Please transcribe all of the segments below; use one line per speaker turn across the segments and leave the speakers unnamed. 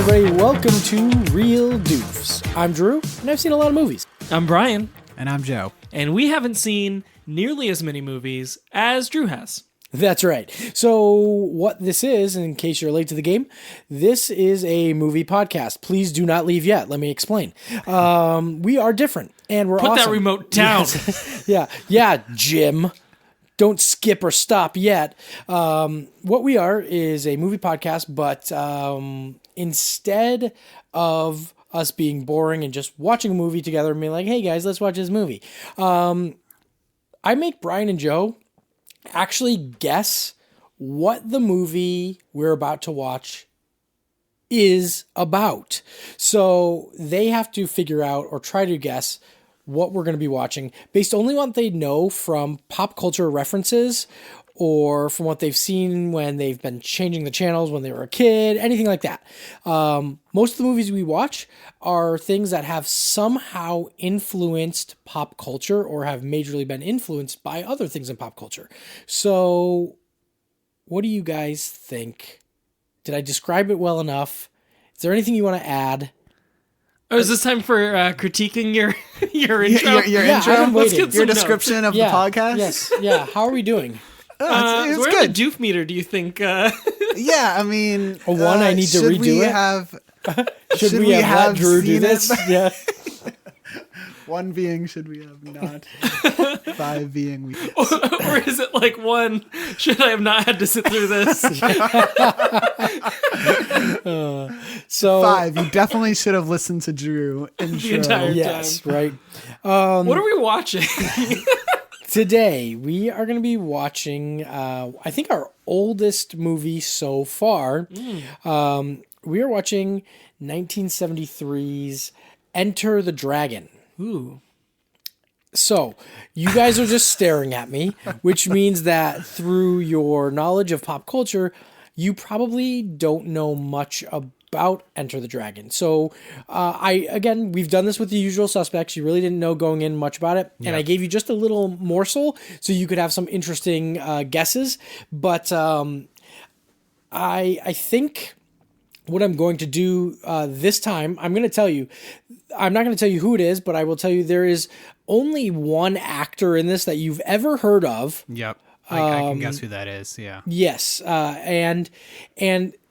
everybody. Welcome to Reel Doofs. I'm Drew, and I've seen a lot of movies.
I'm Brian.
And I'm Joe.
And we haven't seen nearly as many movies as Drew has.
That's right. So what this is, in case you're late to the game, this is a movie podcast. Please do not leave yet. Let me explain. We are different, and we're
Put
awesome.
that remote down.
Yes. Yeah, Jim. Don't skip or stop yet. What we are is a movie podcast, but instead of us being boring and just watching a movie together and being like, hey guys, let's watch this movie. I make Brian and Joe actually guess what the movie we're about to watch is about. So they have to figure out or try to guess what we're going to be watching based only on what they know from pop culture references or from what they've seen when they've been changing the channels when they were a kid, anything like that. Most of the movies we watch are things that have somehow influenced pop culture or have majorly been influenced by other things in pop culture. So what do you guys think? Did I describe it well enough? Is there anything you want to add?
Oh, is this time for critiquing your intro?
Your
Yeah,
intro?
I'm waiting.
Your description of the podcast?
Yes. Yeah. How are we doing?
It's
Where
good.
the doof meter do you think?
Yeah, I mean...
A one, I need to
should
redo
we
it?
Have,
Should we have let Drew do
seen
this?
it?
Yeah.
One being, should we have not? Five being, we...
Or is it like one, should I have not had to sit through this?
So
Five, you definitely should have listened to Drew intro.
entire-
yes, right.
What are we watching?
Today we are going to be watching, I think our oldest movie so far. We are watching 1973's Enter the Dragon.
Ooh.
So you guys are just staring at me, which means that through your knowledge of pop culture, you probably don't know much about Enter the Dragon. So we've done this with The Usual Suspects. You really didn't know going in much about it. And I gave you just a little morsel so you could have some interesting guesses. But I think what I'm going to do this time, I'm going to tell you, I'm not going to tell you who it is, but I will tell you there is only one actor in this that you've ever heard of.
Yep. I can guess who that is, yeah.
Yes. And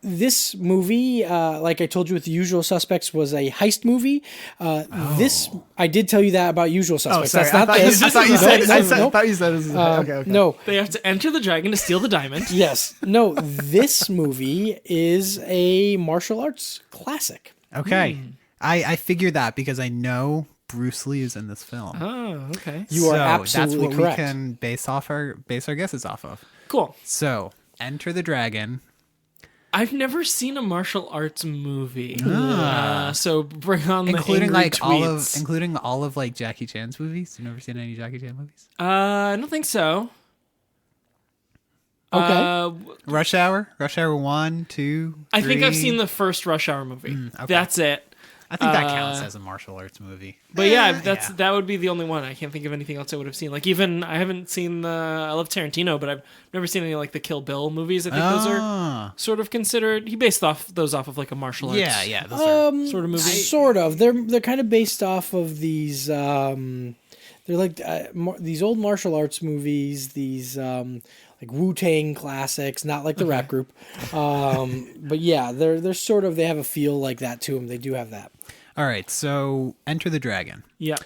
this movie, like I told you with The Usual Suspects, was a heist movie. This, I did tell you that about Usual Suspects.
sorry.
That's not
I
this.
thought you said
No.
it was... okay.
No.
They have to enter the dragon to steal the diamond.
Yes. No, this movie is a martial arts classic.
Okay. I figured that because I know Bruce Lee is in this film.
Oh, okay.
You are absolutely
that's what
correct.
we can base our guesses off of.
Cool.
So, Enter the Dragon.
I've never seen a martial arts movie. So bring on
Including
the
like
angry tweets.
including all of like Jackie Chan's movies. You never seen any Jackie Chan movies?
I don't think so.
Okay.
Rush Hour 1, 2, 3.
I think I've seen the first Rush Hour movie.
okay.
That's it.
I think that counts as a martial arts movie.
But yeah, that would be the only one. I can't think of anything else I would have seen. Like even I haven't seen I love Tarantino, but I've never seen any like the Kill Bill movies. I think those are sort of considered. He based those off of like a martial arts.
Yeah. Those are,
sort of movie.
Sort of. They're kind of based off of these. They're like these old martial arts movies. These like Wu-Tang classics, not like the rap group. But yeah, they're sort of. They have a feel like that to them. They do have that.
all right, so Enter the Dragon.
Yeah.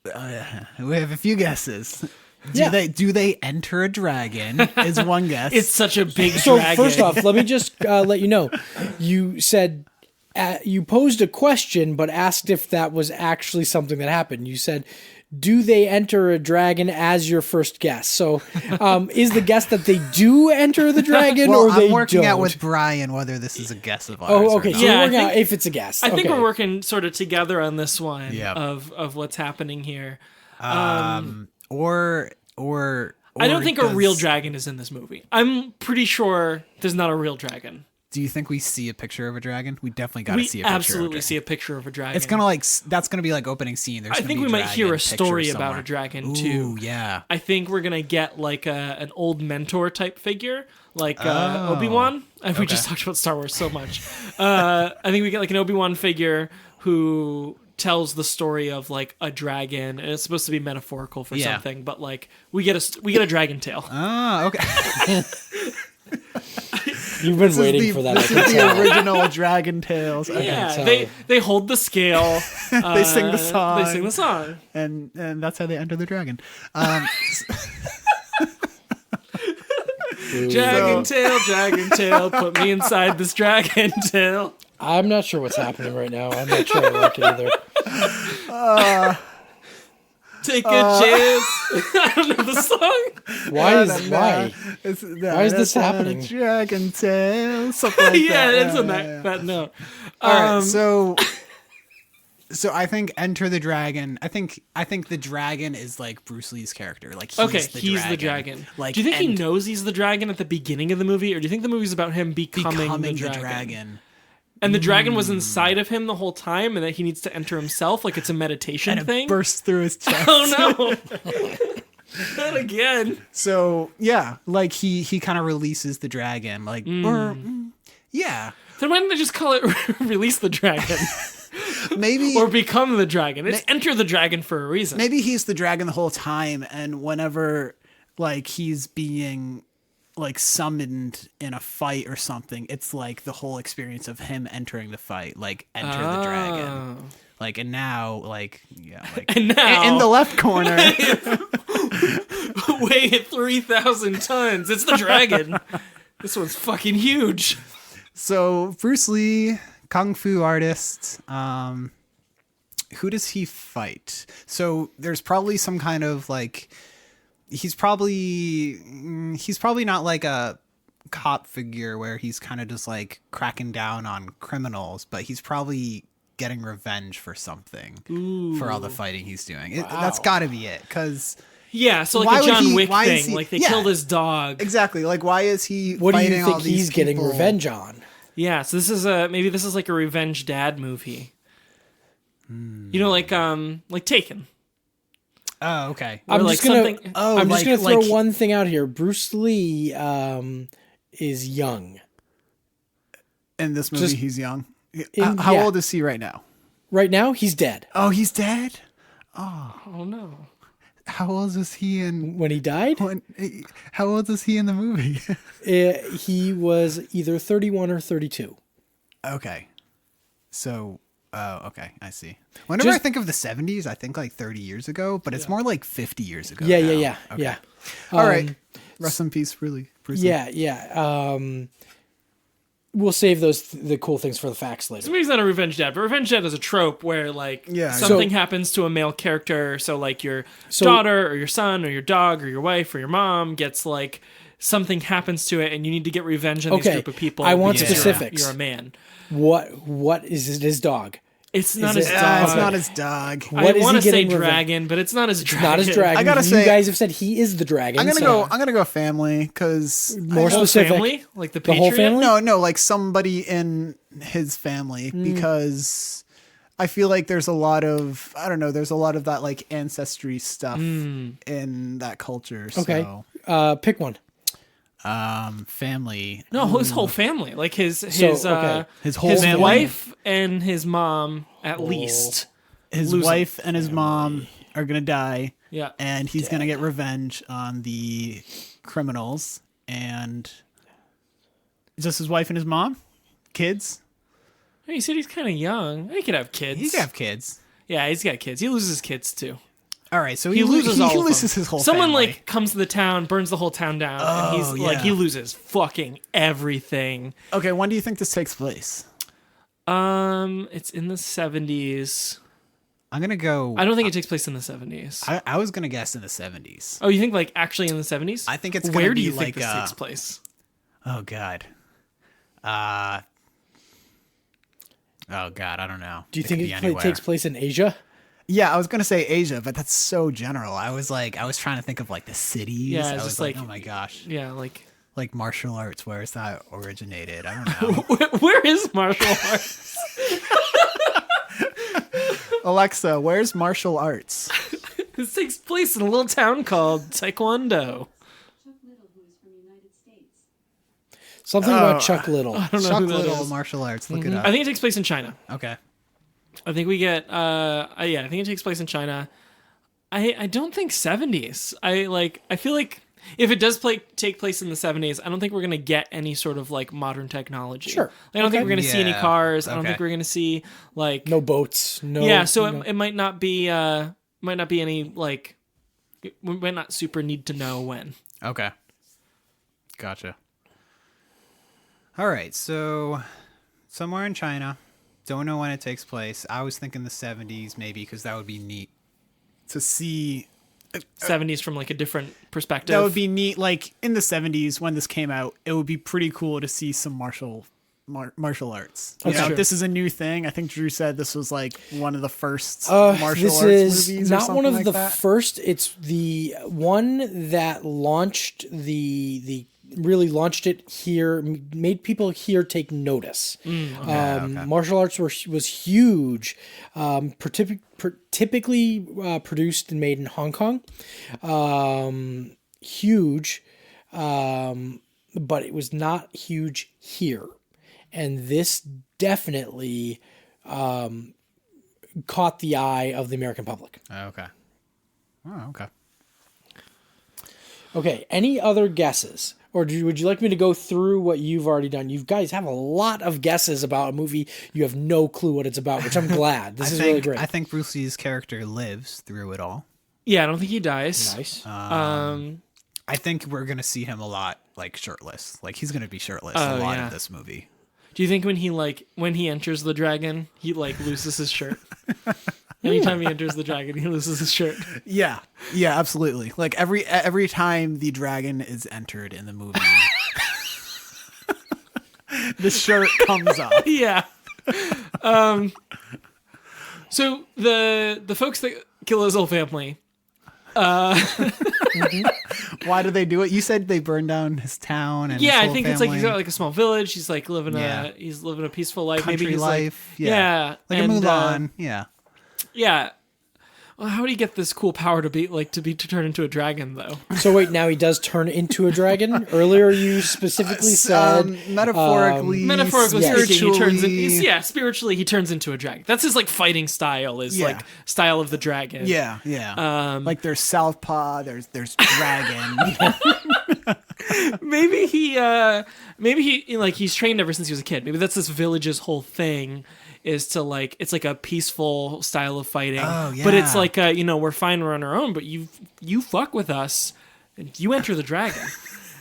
We have a few guesses.
Yeah.
Do they enter a dragon? Is one guess.
It's such a big
So
dragon.
first off, let me just let you know. You said you posed a question, but asked if that was actually something that happened. You said, "Do they enter a dragon?" as your first guess. So, is the guess that they do enter the dragon,
well,
or they
I'm working
don't?
out with Brian whether this is a guess of ours.
Oh, okay.
Or
So
not.
Yeah,
we're
I
working out
think-
if it's a guess.
I think
Okay.
we're working sort of together on this one
Yep.
of what's happening here.
Or
I don't think a real
does-
dragon is in this movie. I'm pretty sure there's not a real dragon.
Do you think we see a picture of a dragon? We definitely got to see a picture.
We absolutely
of a dragon.
see a picture of a dragon.
It's gonna that's gonna be like opening scene.
I think we might hear a story about a dragon too.
Yeah.
I think we're gonna get like an old mentor type figure, like Obi-Wan. We just talked about Star Wars so much. I think we get like an Obi-Wan figure who tells the story of like a dragon, and it's supposed to be metaphorical for something, but like we get a dragon tail.
Oh, okay.
You've been waiting for that.
This is the original Dragon Tales.
Yeah, they hold the scale.
They sing the song.
They sing the song,
and that's how they enter the dragon.
Dragon tail, put me inside this dragon tail.
I'm not sure what's happening right now. I'm not sure I like it either.
Take a chance. I don't know the song.
Why is this happening?
Dragon tail, something like
yeah,
that.
it's on that note.
All right, so I think Enter the Dragon. I think the dragon is like Bruce Lee's character. Like he's
the dragon.
Like,
do you think he knows he's the dragon at the beginning of the movie, or do you think the movie's about him becoming the dragon? And the dragon was inside of him the whole time, and that he needs to enter himself, like it's a meditation thing.
It bursts through his chest.
Oh no! Not again.
So yeah, like he kind of releases the dragon, like yeah.
Then why didn't they just call it "Release the Dragon"?
Maybe
or become the dragon. It's enter the dragon for a reason.
Maybe he's the dragon the whole time, and whenever like he's being like summoned in a fight or something, it's like the whole experience of him entering the fight, like enter the dragon. Like, and now, like, yeah, like,
and now
in the left corner,
weigh at 3,000 tons. It's the dragon. This one's fucking huge.
So Bruce Lee, kung fu artist. Who does he fight? So there's probably some kind of like. He's probably not like a cop figure where he's kind of just like cracking down on criminals, but he's probably getting revenge for something. For all the fighting he's doing. That's got to be it, because
so like the John Wick thing, like they killed his dog.
Exactly. Like, why is he?
What do you
all
think
these
he's
people?
getting revenge on?
Yeah, so this is maybe this is like a revenge dad movie. You know, like Taken.
Oh, okay.
I'm
like
just gonna
something.
throw one thing out here. Bruce Lee is young.
In this movie, he's young.
Yeah.
How old is he right now?
Right now, he's dead.
Oh, he's dead?
Oh no.
How old is he in...
When he died?
How old is he in the movie?
He was either 31 or 32.
Okay. So... Oh, okay. I see. Whenever I think of the 70s, I think like 30 years ago, but it's more like 50 years ago.
Yeah.
Okay.
Yeah.
All right. Rest in peace, really. Bruce Lee.
Yeah. We'll save the cool things for the facts later.
So maybe he's not a revenge dad, but revenge dad is a trope where like something happens to a male character. So like your daughter or your son or your dog or your wife or your mom gets like something happens to it, and you need to get revenge on this group of people.
I want specifics.
You're a man.
What is it, his dog?
It's not his dog.
It's not his dog.
I want to say dragon, but it's not his dragon.
Not his dragon.
I gotta say,
you guys have said he is the dragon.
I'm gonna go family, because
more specific.
Family? Like the
whole
Patriot?
family?
No, like somebody in his family, because I feel like there's a lot of that like ancestry stuff in that culture.
Okay,
so.
Pick one.
Family.
No, his whole family, like his
whole family.
Wife and his mom, at least.
His wife and his mom are gonna die.
Yeah,
and he's gonna get revenge on the criminals. And is this his wife and his mom? Kids?
Hey, you said he's kind of young. He could have kids.
He could have kids.
Yeah, he's got kids. He loses kids too.
All right, so
he loses
his whole
Someone
family.
like comes to the town, burns the whole town down, and he's like he loses fucking everything.
Okay, when do you think this takes place?
It's in the 70s.
I'm gonna go.
I don't think it takes place in the 70s.
I was gonna guess in the 70s.
Oh, you think like actually in the 70s?
I think it's
where
gonna
do you
be
think
like,
this takes place?
Oh God. Oh God, I don't know.
Do you think it takes place in Asia?
Yeah, I was gonna say Asia, but that's so general. I was trying to think of like the cities.
Yeah,
I
it's
was
just
like,
like,
oh my gosh.
Yeah, like
like martial arts. Where is that originated? I don't know.
Where is martial arts?
Alexa, where's martial arts?
This takes place in a little town called Taekwondo.
Something about Chuck Little.
I don't know
Chuck
who that
Little
is.
martial arts. Look it up.
I think it takes place in China.
Okay.
I think we get I think it takes place in China. I don't think 70s. I feel like if it does take place in the 70s, I don't think we're going to get any sort of like modern technology.
Sure.
I don't think we're going to see any
Yeah.
cars. I don't
Okay.
think we're going to see like
No boats. No.
Yeah, so
no.
it might not be any like we might not super need to know when.
Okay. Gotcha. All right, so somewhere in China. Don't know when it takes place. I was thinking the 70s maybe because that would be neat to see.
70s from like a different perspective.
That would be neat. Like in the 70s when this came out, it would be pretty cool to see some martial arts. You
That's
know,
true.
this is a new thing. I think Drew said this was like one of the first martial
This
arts
is
movies or
not
something
one of
like
the
that.
first. It's the one that launched the really launched it here, made people here take notice. Martial arts was huge, typically produced and made in Hong Kong. Huge, but it was not huge here. And this definitely caught the eye of the American public.
Okay. Oh, okay.
Okay, any other guesses? Or would you like me to go through what you've already done? You guys have a lot of guesses about a movie. You have no clue what it's about, which I'm glad. This is really great.
I think Bruce Lee's character lives through it all.
Yeah, I don't think he dies.
Nice.
I think we're going to see him a lot, like, shirtless. Like, he's going to be shirtless a lot
yeah.
of this movie.
Do you think when he enters the dragon, he like loses his shirt? Anytime he enters the dragon, he loses his shirt.
Yeah, yeah, absolutely. Like every time the dragon is entered in the movie, the shirt comes off.
Yeah. So the folks that kill his whole family.
Why do they do it? You said they burned down his town and
Yeah,
his
I
whole
think it's like
family.
he's got like a small village. He's like living
Yeah.
he's living a peaceful life.
Country
Maybe he's
life.
like yeah,
Like
and,
a Mulan. Yeah.
Yeah. Well, how do you get this cool power to turn into a dragon though?
So wait, now he does turn into a dragon? Earlier you specifically said...
Metaphorically,
Metaphorically speaking,
spiritually.
spiritually he turns into a dragon. That's his like fighting style is
Yeah.
like style of the dragon.
Yeah, yeah. Like there's Southpaw, there's dragon.
Maybe he like he's trained ever since he was a kid. Maybe that's this village's whole thing is to like it's like a peaceful style of fighting.
Oh,
But it's
yeah.
like we're fine, we're on our own, but you fuck with us and you enter the dragon.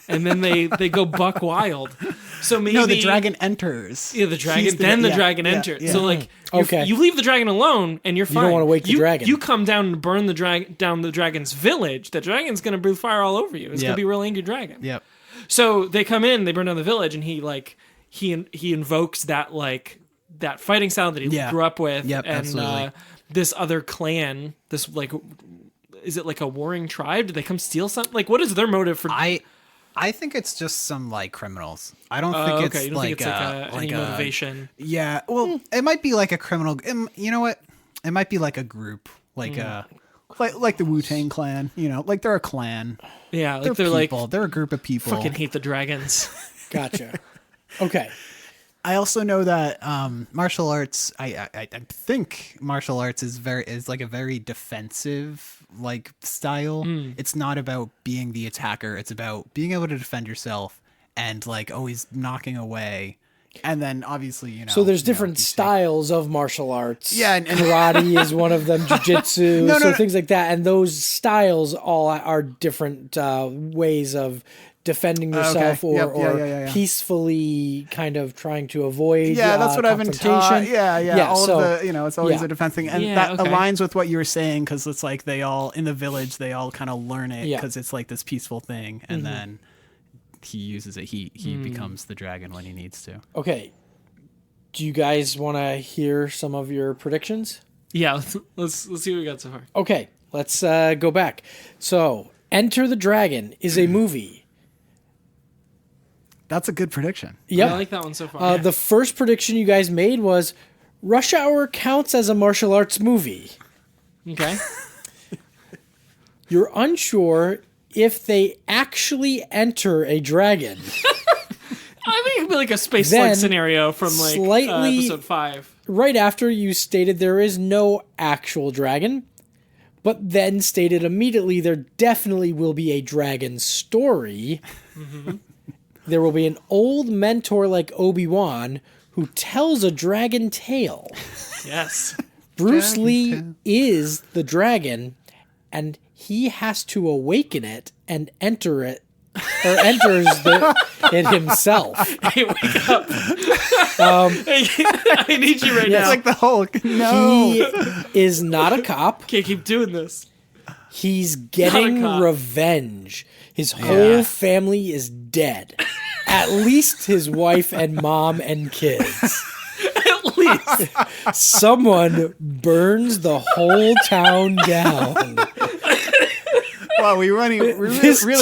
And then they go buck wild. So maybe
No, the dragon enters.
Yeah, the dragon.
He's
Then the
yeah,
dragon
yeah,
enters.
yeah.
So like,
Okay.
you leave the dragon alone, and you're fine.
don't wanna wake the dragon.
You come down and burn down the dragon's village. The dragon's gonna breathe fire all over you. It's gonna
Yep.
be a real angry dragon.
Yep.
So they come in, they burn down the village, and he invokes that like that fighting style that he
Yeah.
grew up with,
Yep,
and
absolutely.
this other clan, this like, is it like a warring tribe? Did they come steal something? Like, what is their motive for?
I think it's just some like criminals. I don't
Oh,
think
okay,
it's
you don't
like
think it's like any motivation?
Yeah, well, it might be like a criminal. You know what? It might be like a group, like
like the Wu-Tang Clan. You know, like they're a clan.
Yeah, like
they're
they're
people.
like
They're a group of people.
fucking hate the dragons.
Gotcha. Okay.
I also know that martial arts. I think martial arts is like a very defensive like style. It's not about being the attacker. It's about being able to defend yourself and like always knocking away.
And then obviously,
So there's different styles of martial arts.
Yeah, and
karate is one of them, jiu-jitsu,
No,
things like that. And those styles all are different ways of defending yourself
okay. Yep,
or
yeah.
peacefully kind of trying to avoid
Yeah, that's what I've been taught.
confrontation.
Yeah. All
so-
of the, it's always
yeah.
a defense thing. And
Yeah,
that
okay.
aligns with what you were saying because it's like they all, in the village, they all kind of learn it
Yeah.
because it's like this peaceful thing. And then
he uses it. He becomes the dragon when he needs to.
Okay. Do you guys want to hear some of your predictions?
Yeah, let's see what we got so far.
Okay, let's go back. So, Enter the Dragon is a movie
That's a good prediction.
Yep.
I like that one so far.
The first prediction you guys made was Rush Hour counts as a martial arts movie.
Okay.
You're unsure if they actually enter a dragon.
I think it'd be like a space
Then,
slug scenario from like
slightly-
episode 5.
Right after you stated there is no actual dragon, but then stated immediately there definitely will be a dragon story. There will be an old mentor like Obi-Wan who tells a dragon tale.
Yes.
Bruce
Dragon
Lee
tale.
is the dragon, and he has to awaken it and enter it, or enters it himself.
Hey, wake up. I need you right
Yes.
now.
Like the Hulk. No.
He is not a cop.
Can't keep doing this.
He's getting
Not a cop.
revenge. His whole family is dead. At least his wife and mom and kids.
At least.
Someone burns the whole town down.
Wow, we really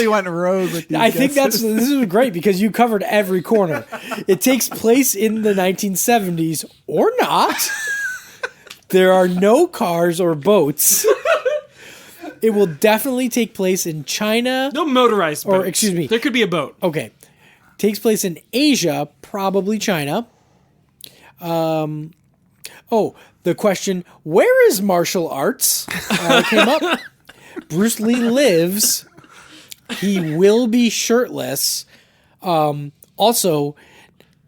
went rogue with these
I think
guesses.
this is great because you covered every corner. It takes place in the 1970s or not. There are no cars or boats. It will definitely take place in China.
No motorized boats.
Or, excuse me.
There could be a boat.
Okay. Takes place in Asia, probably China. The question, where is martial arts? Came up. Bruce Lee lives. He will be shirtless. Also,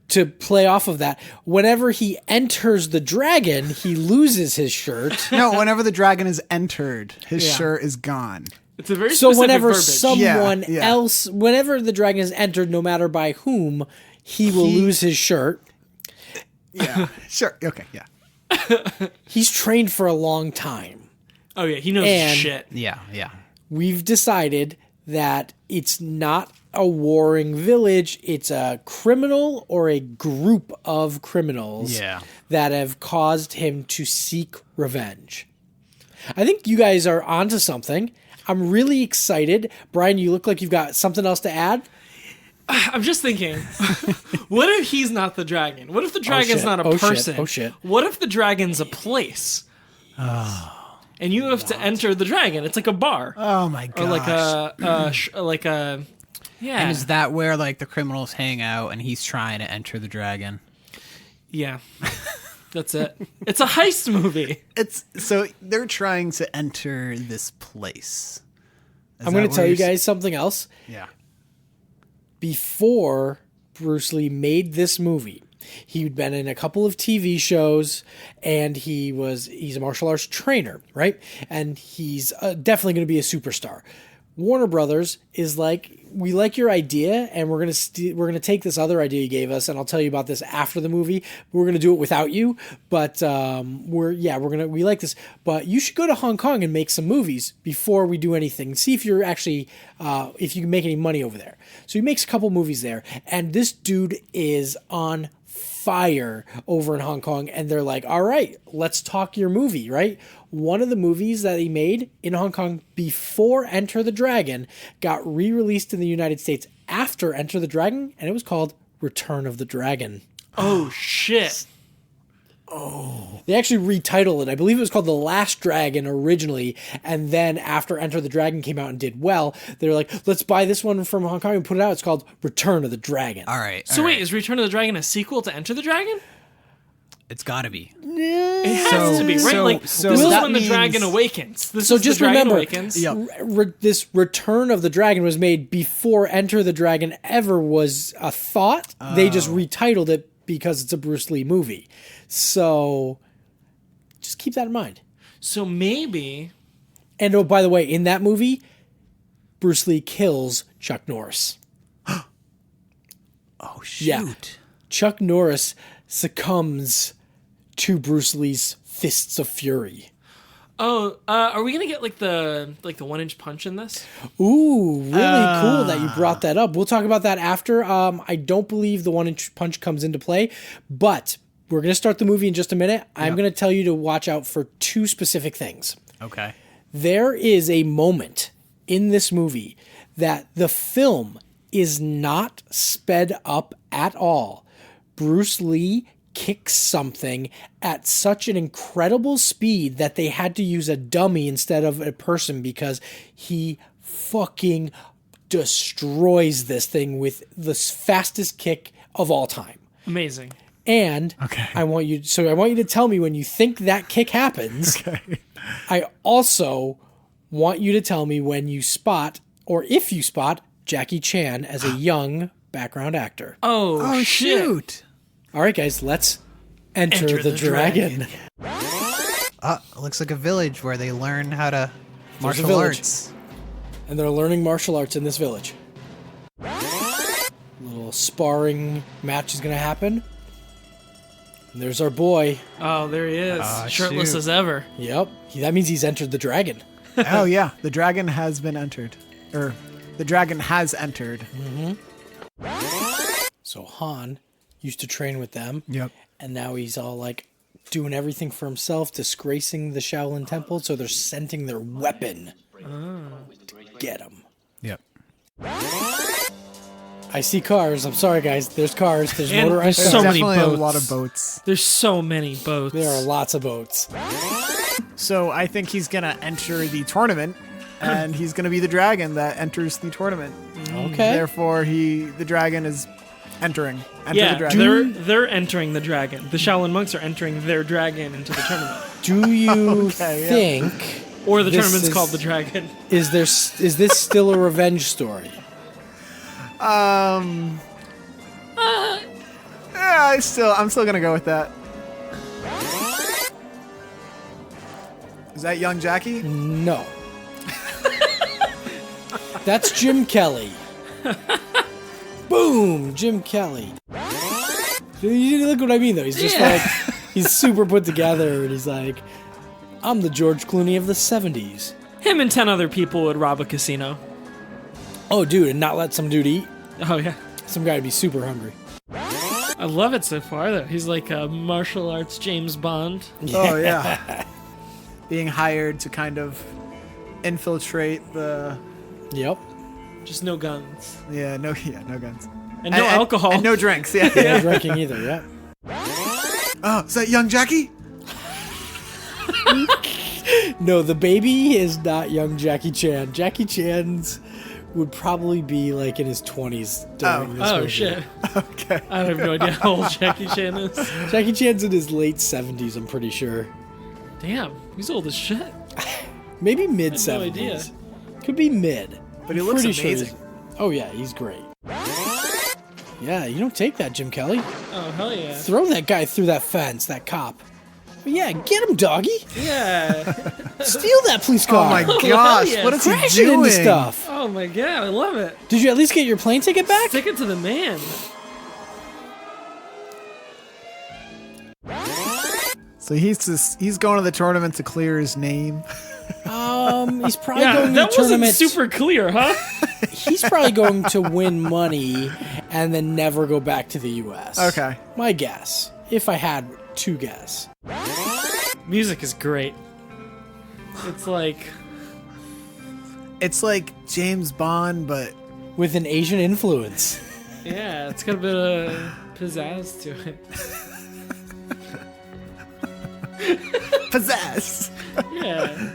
to play off of that, whenever he enters the dragon, he loses his shirt.
No, whenever the dragon is entered, his shirt is gone.
It's a very
So
specific
whenever
verbiage.
someone
Yeah.
else, whenever the dragon is entered, no matter by whom, he will lose his shirt.
Yeah. Sure. Okay. Yeah.
He's trained for a long time.
Oh, yeah. He knows
And-
shit.
Yeah. Yeah.
We've decided that it's not a warring village, it's a criminal or a group of criminals
Yeah.
that have caused him to seek revenge. I think you guys are onto something. I'm really excited. Brian, you look like you've got something else to add.
I'm just thinking, what if he's not the dragon? What if the dragon's
shit.
not a
Oh, shit.
person?
Oh, shit.
What if the dragon's a place? And you have to enter the dragon. It's like a bar.
Oh my gosh.
Or like a yeah.
And is that where like the criminals hang out and he's trying to enter the dragon?
Yeah. That's it. It's a heist movie.
It's so they're trying to enter this place.
I'm going to tell you guys something else.
Yeah.
Before Bruce Lee made this movie, he'd been in a couple of TV shows, and he's a martial arts trainer, right? And he's definitely going to be a superstar. Warner Brothers is like, we like your idea, and we're gonna take this other idea you gave us, and I'll tell you about this after the movie. We're gonna do it without you, but we like this. But you should go to Hong Kong and make some movies before we do anything. See if you're actually if you can make any money over there. So he makes a couple movies there, and this dude is on fire over in Hong Kong, and they're like, all right, let's talk your movie, right? One of the movies that he made in Hong Kong before Enter the Dragon got re-released in the United States after Enter the Dragon, and it was called Return of the Dragon.
Oh shit.
They actually retitled it. I believe it was called The Last Dragon originally, and then after Enter the Dragon came out and did well, they were like, let's buy this one from Hong Kong and put it out. It's called Return of the Dragon.
All right.
So wait, is Return of the Dragon a sequel to Enter the Dragon?
It's got to be.
It has to be, right? This is
that
when the
means-
dragon awakens. This
So
is
just
the dragon
remember,
awakens.
this Return of the Dragon was made before Enter the Dragon ever was a thought. They just retitled it because it's a Bruce Lee movie. So just keep that in mind.
So maybe
And oh, by the way, in that movie, Bruce Lee kills Chuck Norris.
Oh shoot.
Yeah. Chuck Norris succumbs to Bruce Lee's fists of fury.
are we gonna get like the 1-inch punch in this?
Ooh, really cool that you brought that up. We'll talk about that after. I don't believe the 1-inch punch comes into play, but we're going to start the movie in just a minute. I'm going to tell you to watch out for two specific things.
Okay.
There is a moment in this movie that the film is not sped up at all. Bruce Lee kicks something at such an incredible speed that they had to use a dummy instead of a person because he fucking destroys this thing with the fastest kick of all time.
Amazing.
And I want you to tell me when you think that kick happens. Okay. I also want you to tell me when you spot, or if you spot, Jackie Chan as a young background actor.
Oh shit.
Shoot.
All right, guys, let's enter the dragon.
It looks like a village where they learn how to martial
village.
arts.
And they're learning martial arts in this village. Little sparring match is going to happen. And there's our boy.
Oh, there he is. Shirtless
shoot.
as ever.
Yep. That means he's entered the dragon.
Oh yeah, the dragon has been entered, or the dragon has entered.
So Han used to train with them.
Yep.
And now he's all like doing everything for himself, disgracing the Shaolin Temple. So they're sending their weapon to get him.
Yep.
I see cars. I'm sorry, guys. There's cars. There's
And
motorized
there's
cars.
so many
Definitely
boats.
a lot of boats.
There's so many boats.
There are lots of boats.
So I think he's gonna enter the tournament, and he's gonna be the dragon that enters the tournament.
Okay.
Therefore, the dragon is entering. Enter
Yeah,
the dragon.
they're entering the dragon. The Shaolin monks are entering their dragon into the tournament.
Do you
Okay, yeah.
think,
Or the
This
tournament's
is-
called the dragon.
is this still a revenge story?
Yeah, I'm still gonna go with that. Is that young Jackie?
No. That's Jim Kelly. Boom, Jim Kelly. You look what I mean, though. He's just like, he's super put together, and he's like, I'm the George Clooney of the 70s.
Him and 10 other people would rob a casino.
Oh, dude, and not let some dude eat?
Oh, yeah.
Some guy would be super hungry.
I love it so far, though. He's like a martial arts James Bond.
Oh yeah. Being hired to kind of infiltrate the
Yep.
Just no guns.
no guns.
And no alcohol.
And no drinks. Yeah.
No drinking either, yeah.
Oh, is that young Jackie?
No, the baby is not young Jackie Chan. Jackie Chan's would probably be like in his 20s during this
Oh,
movie.
shit.
Okay.
I have no idea how old Jackie Chan is.
Jackie Chan's in his late 70s, I'm pretty sure.
Damn, he's old as shit.
Maybe mid 70s.
no idea.
Could be mid.
But he looks
Pretty sure
amazing.
he's- oh, yeah, he's great. Yeah, you don't take that, Jim Kelly.
Oh, hell yeah.
Throw that guy through that fence, that cop. But yeah, get him, doggy.
Yeah.
Steal that police
Oh
car.
my
hell
gosh!
yeah.
What is he
Crash it
doing?
into stuff.
Oh my god, I love it.
Did you at least get your plane ticket back?
Stick it to the man.
So he's going to the tournament to clear his name.
He's probably
Yeah,
going to
that
the
wasn't
tournament.
super clear, huh?
He's probably going to win money and then never go back to the U.S.
Okay.
My guess, if I had to guess.
Music is great.
It's like James Bond, but
With an Asian influence.
Yeah, it's got a bit of pizzazz to it.
pizzazz.
Yeah.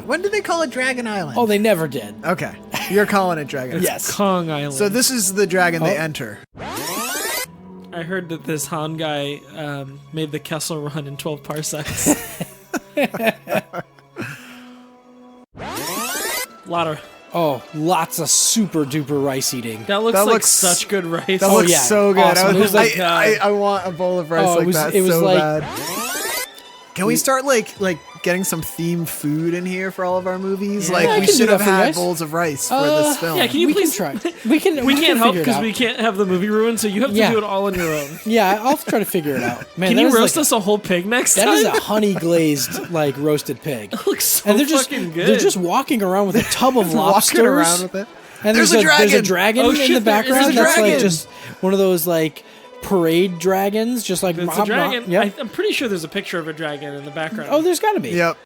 When did they call it Dragon Island?
Oh, they never did.
Okay. You're calling it Dragon.
Yes.
Kong Island.
So this is the dragon they
Oh.
enter.
I heard that this Han guy made the Kessel Run in 12 parsecs.
Oh, lots of super duper rice eating.
That looks
That
like
looks-
such good rice.
That
Oh,
looks
yeah.
so good.
Awesome. It was
like,
I want a bowl of rice
Oh, it
like
was-
that
it was
so
like-
bad. Can we start like getting some themed food in here for all of our movies?
Yeah,
Like
I
we
can do
should
that
have
for you
had
guys.
bowls of rice for this film.
yeah, can you
We
please
can try. We can
We can't help
figure it
because
out.
we can't have the movie ruined, so you have to
Yeah.
do it all on your own.
Yeah, I'll try to figure it out. Man,
Can
that
you
is
roast
like
us a whole pig next
That
time?
is a honey glazed like roasted pig.
It looks so
And they're just
fucking good.
they're just walking around with a tub of lobsters.
Walking around with it.
And
There's
there's
a
there's a
dragon.
dragon
Oh,
in
shit,
the
there is a
background. That's like
dragon.
just one of those like parade dragons, just like
It's
mop,
a dragon.
mop. Yep.
I'm pretty sure there's a picture of a dragon in the background.
Oh, there's got to be.
Yep.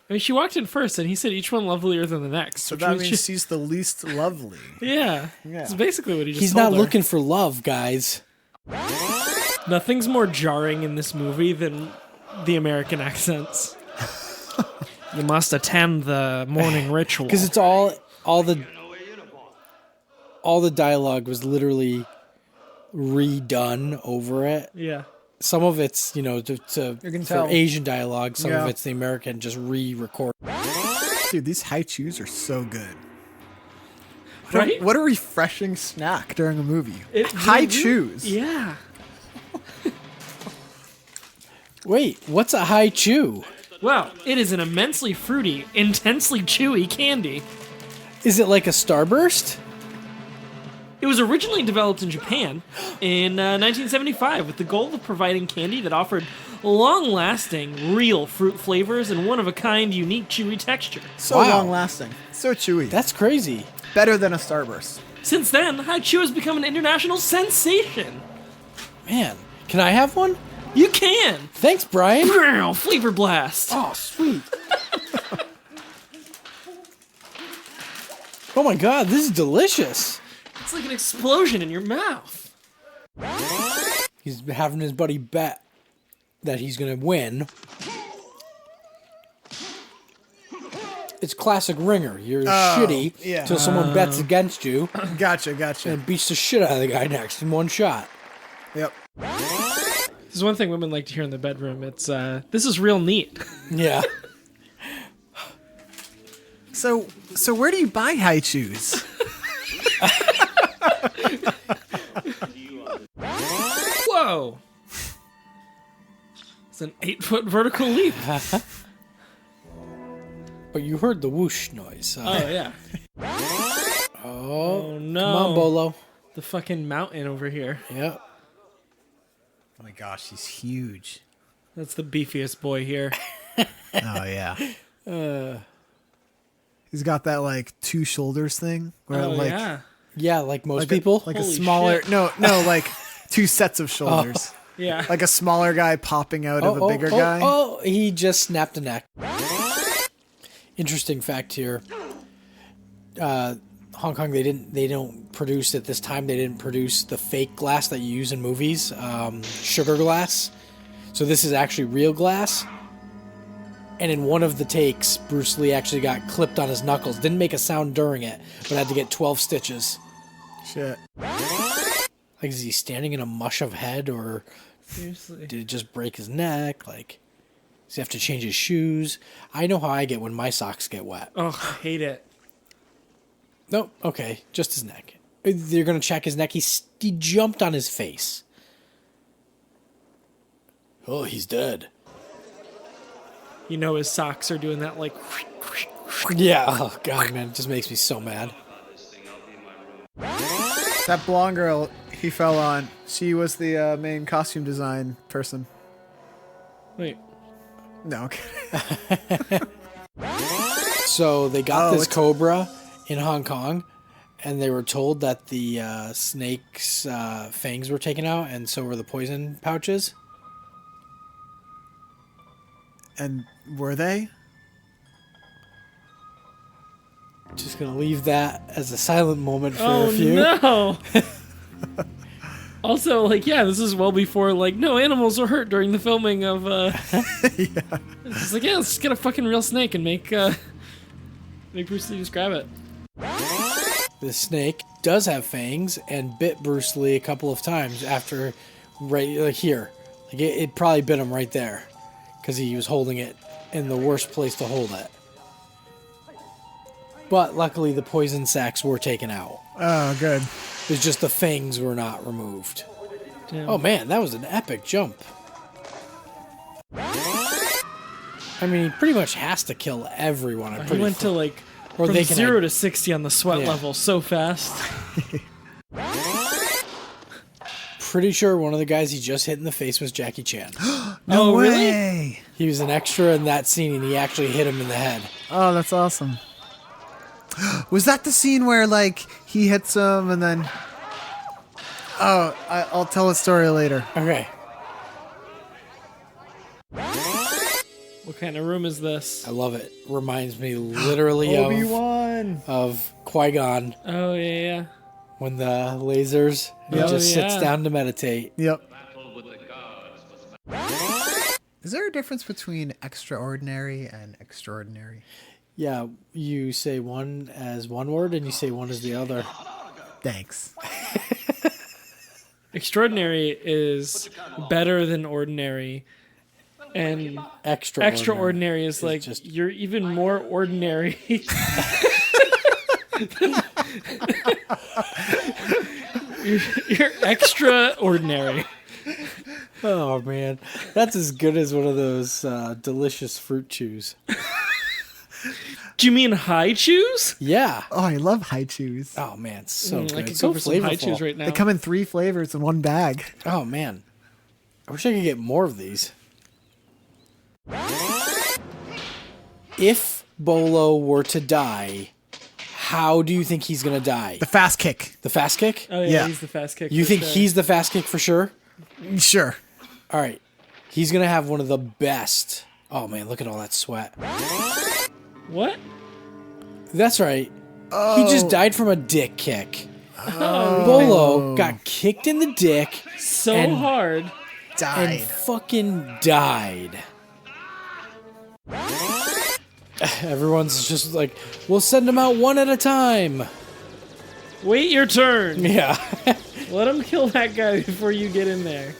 I mean, she walked in first, and he said each one lovelier than the next.
So
which
that
was
means
just-
she's the least lovely.
yeah. That's basically what he just
He's
told
not
her.
looking for love, guys.
Nothing's more jarring in this movie than the American accents. You must attend the morning ritual.
Because it's all the dialogue was literally redone over it.
yeah.
Some of it's, for
tell.
Asian dialogue. Some of
Yeah.
it's the American just re-record.
Dude, these high chews are so good.
Right?
What a refreshing snack during a movie.
It
high
really-
chews.
Yeah.
Wait, what's a high chew?
Well, it is an immensely fruity, intensely chewy candy.
Is it like a Starburst?
It was originally developed in Japan in 1975 with the goal of providing candy that offered long-lasting, real fruit flavors and one-of-a-kind, unique, chewy texture.
So
Wow.
long lasting. So chewy.
That's crazy.
Better than a Starburst.
Since then, High Chew has become an international sensation.
Man, can I have one?
You can!
Thanks, Brian.
Flavor blast!
Oh, sweet. Oh my god, this is delicious.
It's like an explosion in your mouth.
He's having his buddy bet that he's going to win. It's classic ringer. You're shitty
yeah.
until someone bets against you
Gotcha.
and beats the shit out of the guy next in one shot.
Yep.
This is one thing women like to hear in the bedroom. It's, this is real neat.
Yeah.
So where do you buy high chews?
Whoa! It's an 8-foot vertical leap.
But you heard the whoosh noise.
Oh, yeah.
Oh,
no.
come on, Bolo.
The fucking mountain over here.
Yep.
Oh my gosh, he's huge.
That's the beefiest boy here.
Oh yeah.
He's got that like two shoulders thing where
Oh,
like
yeah.
Yeah, like most
like
people.
like
Holy
a smaller
shit.
no like two sets of shoulders.
Yeah.
Like a smaller guy popping out of a bigger guy.
Oh, he just snapped a neck. Interesting fact here. Hong Kong, they don't produce at this time. They didn't produce the fake glass that you use in movies, sugar glass. So this is actually real glass. And in one of the takes, Bruce Lee actually got clipped on his knuckles. Didn't make a sound during it, but had to get 12 stitches.
Shit.
Like, is he standing in a mush of head, or
Seriously.
did it just break his neck? Like, does he have to change his shoes? I know how I get when my socks get wet.
Oh, I hate it.
Nope. Okay, just his neck. They're gonna check his neck. He jumped on his face. Oh, he's dead.
You know his socks are doing that, like...
Yeah. Oh god, man, it just makes me so mad.
That blonde girl he fell on, she was the main costume design person.
Wait.
No, okay.
So they got this
it's-
cobra in Hong Kong, and they were told that the snake's fangs were taken out, and so were the poison pouches.
And were they?
Just gonna leave that as a silent moment for
Oh,
a few.
no! Also, like, yeah, this is well before, like, no animals were hurt during the filming of, It's just like, yeah, let's just get a fucking real snake and make Bruce Lee just grab it.
The snake does have fangs and bit Bruce Lee a couple of times after, right like here. Like it probably bit him right there because he was holding it in the worst place to hold it. But luckily the poison sacs were taken out.
Oh, good.
It's just the fangs were not removed.
Damn.
Oh man, that was an epic jump. I mean, he pretty much has to kill everyone. I'm
He
pretty
went to, like,
Or
from
they can
0 to 60 on the sweat
Yeah.
level so fast.
pretty sure one of the guys he just hit in the face was Jackie Chan.
No
Oh, really?
way.
He was an extra in that scene, and he actually hit him in the head.
Oh, that's awesome. Was that the scene where, like, he hits him and then... Oh, I'll tell a story later.
Okay.
What What kind of room is this?
I love it. Reminds me literally
Obi-Wan.
of Qui-Gon
Oh, yeah.
when the lasers. He
Oh,
just sits
yeah.
down to meditate.
Yep. Is there a difference between extraordinary and extraordinary?
Yeah, you say one as one word and you say one as the other.
Thanks.
Extraordinary is better than ordinary. And extraordinary is like,
just...
you're even more ordinary. you're extraordinary.
Oh, man. That's as good as one of those delicious fruit chews.
Do you mean high chews?
Yeah.
Oh, I love high chews.
Oh, man. It's so good.
I could
It's
go
so
for some high
flavorful.
chews right now.
They come in 3 flavors in one bag.
Oh, man. I wish I could get more of these. If Bolo were to die, how do you think he's going to die?
The fast kick.
The fast kick?
Oh, yeah,
Yeah.
he's the fast kick.
You
for
think
sure.
he's the fast kick for sure?
Sure.
All right. He's going to have one of the best. Oh, man. Look at all that sweat.
What?
That's right. He just died from a dick kick.
Oh,
Bolo got kicked in the dick
so
and-
hard.
and
Died.
fucking died. Everyone's just like, we'll send him out one at a time.
Wait your turn.
Yeah.
Let him kill that guy before you get in there.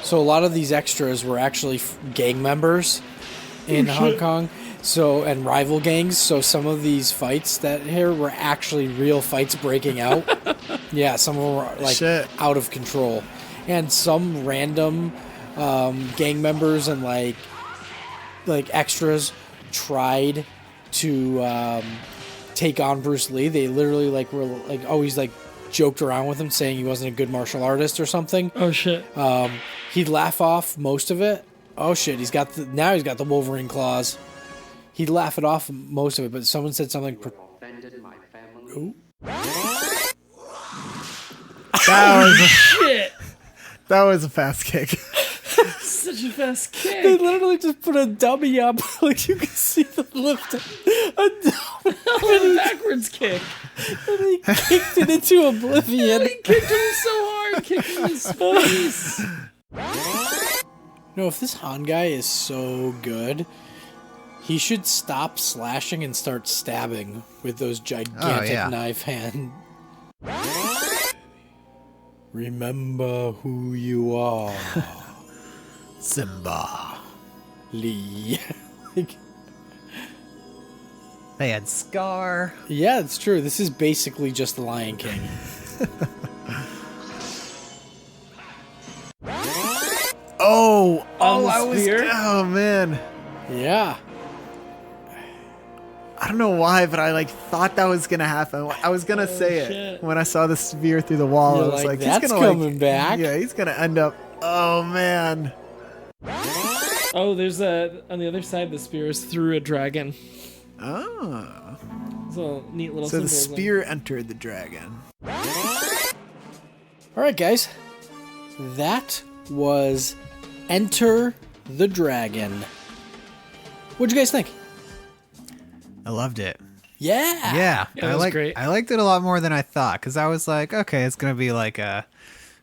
So a lot of these extras were actually gang members in Hong Kong. So, and rival gangs. So some of these fights that here were actually real fights breaking out. Yeah, some of them were like
Shit.
out of control. And some random gang members and like extras tried to take on Bruce Lee. They literally like were like always like joked around with him saying he wasn't a good martial artist or something.
Oh, shit.
He'd laugh off most of it. Oh shit, he's got the Wolverine claws. He'd laugh it off most of it, but someone said something. Ooh.
That was a fast kick.
Such a fast
They
kick.
literally just put a dummy up, like you can see them lift a dummy,
A backwards kick.
and he kicked it into oblivion.
He kicked him so hard. Kicked him in his face.
No, if this Han guy is so good, he should stop slashing and start stabbing with those gigantic
yeah.
knife hand. Remember who you are,
Simba.
Lee. Like,
They had Scar.
yeah, it's true. This is basically just the Lion King.
Oh,
On the
I was.
spear?
Oh man,
Yeah.
I don't know why, but I like thought that was gonna happen. I was gonna say
shit.
it when I saw the spear through the wall.
You're
I was
like,
like,
"That's
he's gonna
coming back."
Yeah, he's gonna end up. Oh man.
Oh, there's on the other side, the spear is through a dragon.
Oh.
It's a neat little
So the
symbolism.
spear entered the dragon.
All right, guys. That was Enter the Dragon. What'd you guys think?
I loved it.
Yeah.
Yeah,
that was great.
I liked it a lot more than I thought because I was like, okay, it's gonna be like a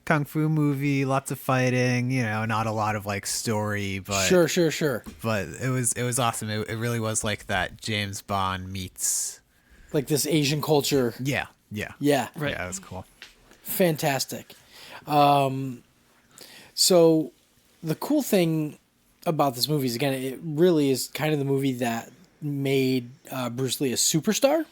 kung fu movie, lots of fighting, not a lot of like story, but
Sure.
But it was awesome. It really was like that James Bond meets.
Like this Asian culture.
Yeah.
Yeah.
Right.
Yeah, that was cool.
Fantastic. So the cool thing about this movie is, again, it really is kind of the movie that made Bruce Lee a superstar.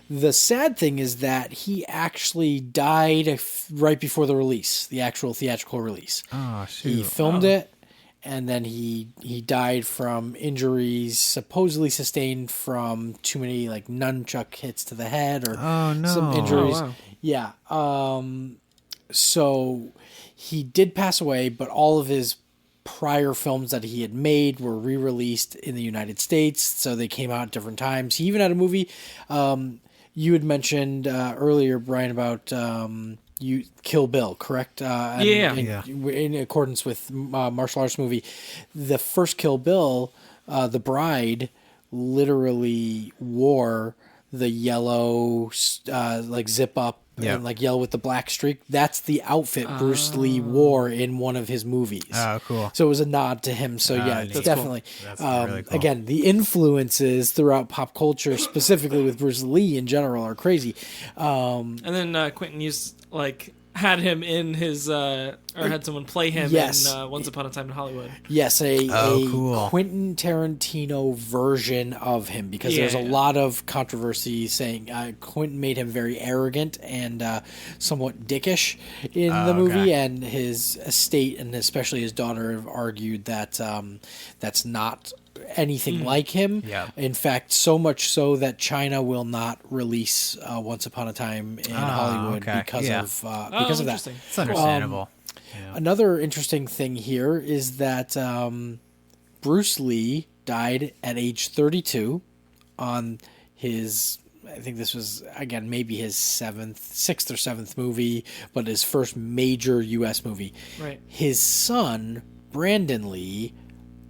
The sad thing is that he actually died right before the release, the actual theatrical release.
Oh shoot.
He filmed it, and then he died from injuries supposedly sustained from too many like nunchuck hits to the head or
Oh, no.
some injuries.
Oh, wow.
Yeah. So he did pass away, but all of his prior films that he had made were re-released in the United States, so they came out at different times. He even had a movie. You had mentioned earlier, Brian, about you Kill Bill, correct? In accordance with martial arts movie, the first Kill Bill, the bride literally wore the yellow like zip up and like yellow with the black streak. That's the outfit Bruce Lee wore in one of his movies.
Oh, cool.
So it was a nod to him. So yeah, it's definitely
That's really cool.
again, the influences throughout pop culture, specifically with Bruce Lee in general, are crazy.
And then Quentin used had him in his or had someone play him in Once Upon a Time in Hollywood.
Yes, a
cool.
Quentin Tarantino version of him, because there's a lot of controversy saying Quentin made him very arrogant and somewhat dickish in the movie, and his estate and especially his daughter have argued that that's not anything like him.
Yeah.
In fact, so much so that China will not release Once Upon a Time in Hollywood because of that.
It's understandable.
Another interesting thing here is that Bruce Lee died at age 32 on his, I think this was, again, maybe his sixth or seventh movie, but his first major U.S. movie.
Right.
His son, Brandon Lee,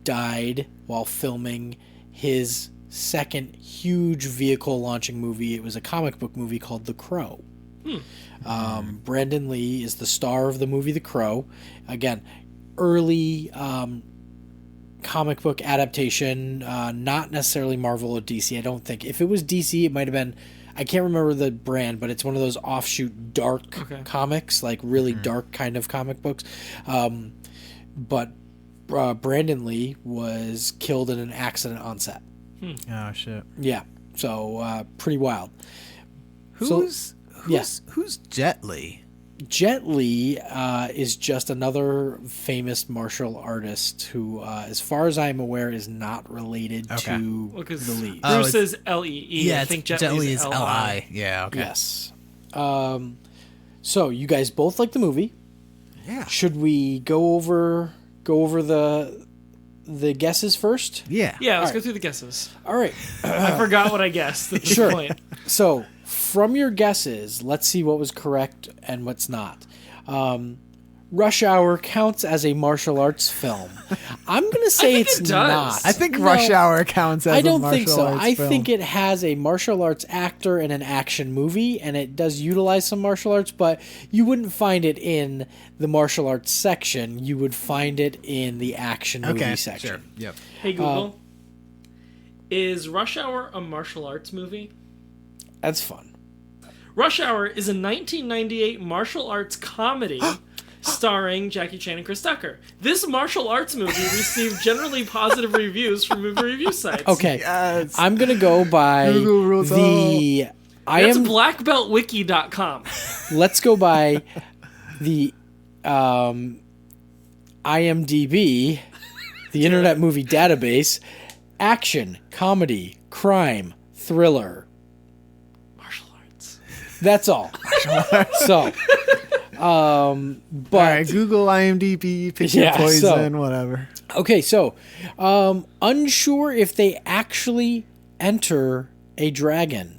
died while filming his second huge vehicle launching movie. It was a comic book movie called The Crow. Brandon Lee is the star of the movie The Crow. Again, early comic book adaptation, not necessarily Marvel or DC. I don't think. If it was DC, it might have been, I can't remember the brand, but it's one of those offshoot dark comics, like really dark kind of comic books. But Brandon Lee was killed in an accident on set.
Oh shit.
Yeah, so pretty wild.
Who's Jet Li?
Jet Li is just another famous martial artist who, as far as I'm aware, is not related to the Lee.
Bruce is Lee.
Yeah,
I think
Jet Li is Li. Yeah, okay.
Yes. So you guys both like the movie.
Yeah.
Should we go over the guesses first?
Yeah.
Yeah, let's go through the guesses.
All right.
I forgot what I guessed at this
Sure.
point.
So from your guesses, let's see what was correct and what's not. Rush Hour counts as a martial arts film. I'm going to say it's
it does.
not.
I think Rush Hour counts as
I don't
a martial
think so.
arts
I
film.
think it has a martial arts actor and an action movie, and it does utilize some martial arts, but you wouldn't find it in the martial arts section. You would find it in the action movie section.
Sure. Yep.
Hey Google, is Rush Hour a martial arts movie?
That's fun.
Rush Hour is a 1998 martial arts comedy starring Jackie Chan and Chris Tucker. This martial arts movie received generally positive reviews from movie review sites.
Okay,
Yes.
I'm gonna go by
Google rules
the.
That's blackbeltwiki.com.
Let's go by the IMDb, the Internet Movie Database. Action, comedy, crime, thriller.
Martial arts.
That's all. So, but
All right, Google IMDb, pick your poison, whatever.
Okay, so unsure if they actually enter a dragon.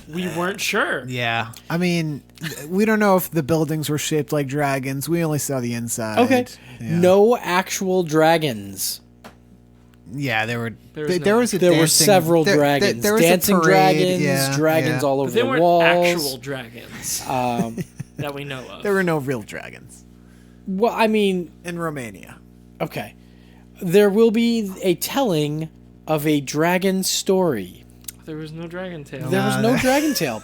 We weren't sure.
Yeah. I mean, we don't know if the buildings were shaped like dragons. We only saw the inside.
Okay,
Yeah.
no actual dragons.
Yeah, there were
several dragons.
There was a
Dancing
parade,
dragons, dragons all over
But they
the
weren't
walls.
actual dragons that we know of.
There were no real dragons
Well, I mean,
in Romania.
okay. There will be a telling of a dragon story.
There was no dragon tail.
There was no dragon tail.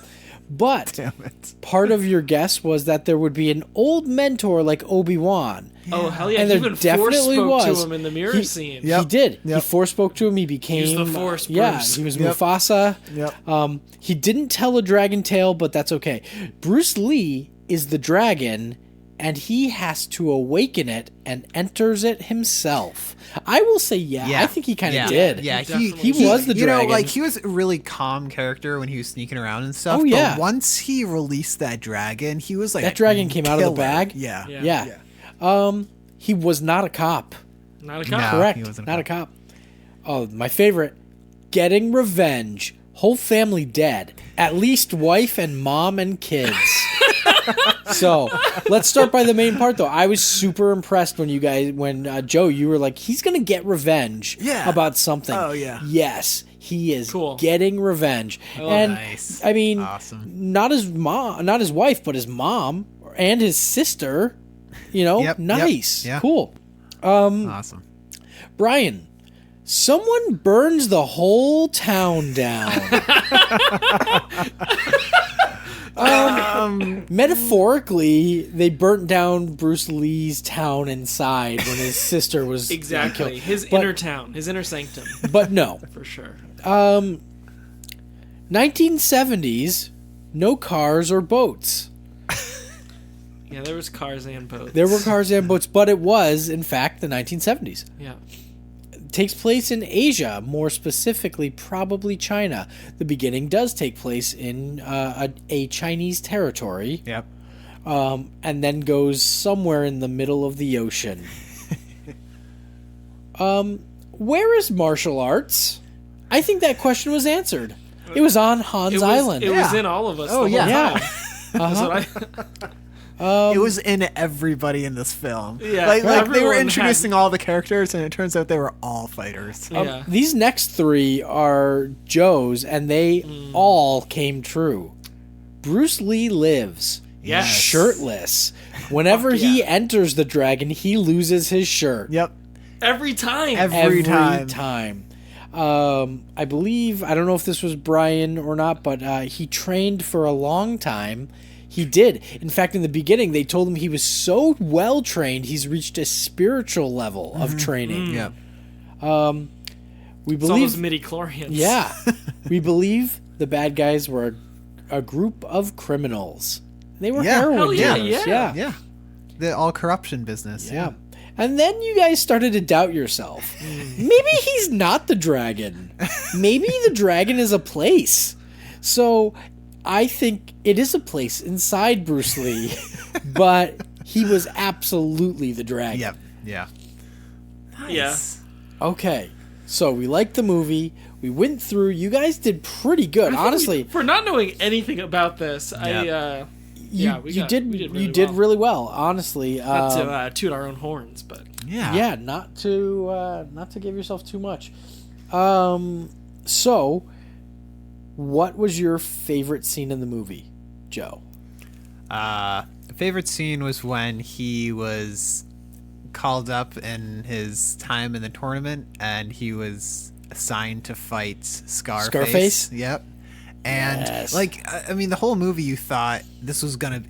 But
Damn it.
part of your guess was that there would be an old mentor like Obi-Wan.
Oh, hell yeah.
And
He
there
even
definitely
force spoke
was.
to him in the mirror scene.
Yep.
He did.
Yep.
He force spoke to him. He became...
He was the Force
Yeah,
Bruce.
he was
Yep.
Mufasa.
Yep.
He didn't tell a dragon tale, but that's okay. Bruce Lee is the dragon, and he has to awaken it and enters it himself. I will say, I think he kind of did.
Yeah,
He
was the
You know,
dragon.
like he was a really calm character when he was sneaking around and stuff.
Oh, yeah.
But once he released that dragon, he was like
That dragon came out of the
killer.
bag?
Yeah.
Yeah. He was not a cop.
Not a cop.
No.
Correct.
he wasn't a
Not a cop. Oh, my favorite. Getting revenge. Whole family dead. At least wife and mom and kids. So let's start by the main part, though. I was super impressed when Joe, you were like, he's gonna get revenge about something.
Oh, yeah.
Yes, he is
Cool.
getting revenge. And
nice.
I mean,
Awesome.
not his mom, not his wife, but his mom and his sister. Nice,
yeah.
cool.
Awesome.
Brian, someone burns the whole town down. Metaphorically, they burnt down Bruce Lee's town inside when his sister was
Exactly.
killed.
His inner town, his inner sanctum,
But no.
for sure.
1970s, no cars or boats.
Yeah, there was cars and boats.
There were cars and boats, but it was, in fact, the 1970s.
Yeah.
Takes place in Asia, more specifically, probably China. The beginning does take place in a Chinese territory,
Yep.
and then goes somewhere in the middle of the ocean. Where is martial arts? I think that question was answered. It was on Hans Island.
It was in all of us.
Oh,
the
yeah.
whole
Yeah.
time. That's what
It was in everybody in this film.
Yeah,
like they were
everyone
introducing all the characters, and it turns out they were all fighters.
yeah.
These next three are Joe's, and they all came true. Bruce Lee lives.
Yes.
Shirtless. Whenever
Fuck
he
yeah.
enters the dragon, he loses his shirt.
Yep.
Every time.
Every time.
time. I believe, I don't know if this was Brian or not, but he trained for a long time. He did. In fact, in the beginning, they told him he was so well trained, he's reached a spiritual level of training.
Yep.
We
It's all
believe,
those midi-chlorians.
yeah, we believe the bad guys were a group of criminals. They were
Yeah.
heroin
Hell yeah,
dealers.
yeah.
Yeah. The all corruption business.
Yeah. And then you guys started to doubt yourself. Maybe he's not the dragon. Maybe the dragon is a place. So I think it is a place inside Bruce Lee, but he was absolutely the dragon.
Yep. Yeah.
Yeah.
Okay. So we liked the movie. We went through. You guys did pretty good, honestly.
For not knowing anything about this,
You did
really
really well, honestly.
Not to toot our own horns, but
Yeah.
Yeah, not to give yourself too much. So, what was your favorite scene in the movie, Joe?
Favorite scene was when he was called up in his time in the tournament, and he was assigned to fight Scarface.
Scarface?
Yep. And
Yes.
I mean, the whole movie, you thought this was gonna.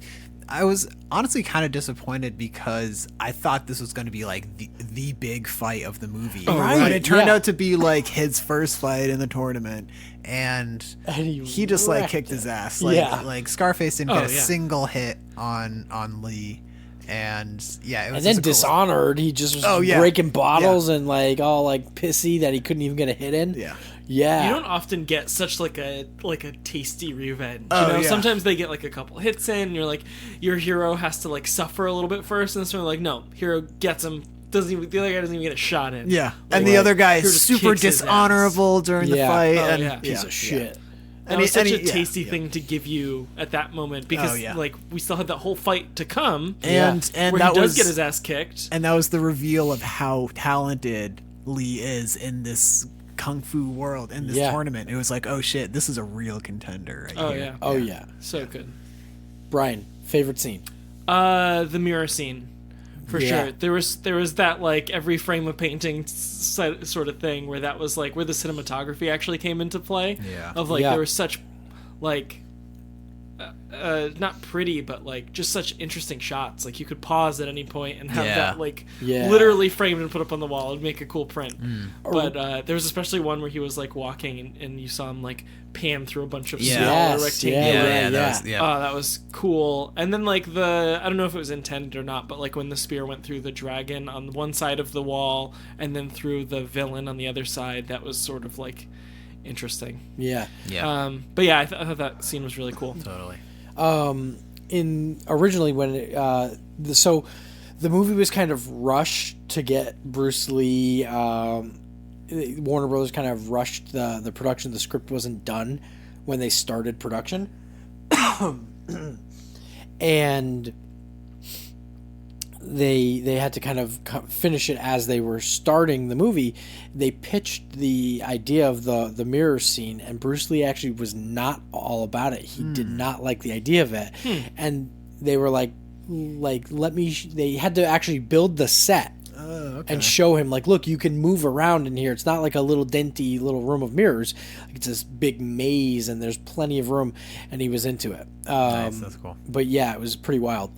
I was honestly kind of disappointed because I thought this was going to be like the big fight of the movie.
Right,
But it turned
yeah.
out to be like his first fight in the tournament, and
he
just like
wrecked
kicked
it.
his ass.
Yeah.
Like Scarface didn't
Oh,
get a
yeah.
single hit on Lee, and yeah, it was
And then
just a cool-
Dishonored, he just was
Oh, yeah.
breaking bottles and like all like pissy that he couldn't even get a hit in.
Yeah.
Yeah.
you don't often get such like a tasty revenge.
Oh,
you know,
yeah.
sometimes they get like a couple hits in, and you're like, your hero has to like suffer a little bit first, and so like, no, hero gets him. The other guy doesn't even get a shot in.
Yeah,
Like,
and the other guy
Hero
is
just
super
kicks his ass.
dishonorable during the
Yeah.
fight,
Oh,
and
yeah.
Piece of shit.
That was such a
yeah,
tasty
yeah.
thing to give you at that moment because
Oh, yeah.
like we still had that whole fight to come,
and
where
that
he does
was
get his ass kicked.
and that was the reveal of how talented Lee is in this kung fu world, in this
Yeah.
tournament. It was like, oh shit, this is a real contender right
Oh
here.
yeah,
Oh yeah.
so good.
Brian, favorite scene.
The mirror scene, for
Yeah.
sure. There was that like every frame of painting sort of thing where that was like where the cinematography actually came into play.
Yeah.
Of like
Yeah.
there was such like not pretty but like just such interesting shots. Like you could pause at any point and have
Yeah.
that like
Yeah.
literally framed and put up on the wall and make a cool print. But there was especially one where he was like walking and you saw him like pan through a bunch of
Yeah.
smaller
Yes,
rectangular
yeah.
that was cool. And then like I don't know if it was intended or not, but like when the spear went through the dragon on one side of the wall and then through the villain on the other side, that was sort of like interesting.
Yeah.
Yeah,
But yeah, I thought that scene was really cool.
totally.
In originally when so the movie was kind of rushed to get Bruce Lee. Warner Brothers kind of rushed the production. The script wasn't done when they started production. and they had to kind of finish it as they were starting the movie. They pitched the idea of the mirror scene, and Bruce Lee actually was not all about it. He did not like the idea of it, and they were like let me. They had to actually build the set.
Okay.
And show him, like, look, you can move around in here. It's not like a little dinty little room of mirrors. Like, it's this big maze, and there's plenty of room. And he was into it.
Nice, that's cool.
But yeah, it was pretty wild.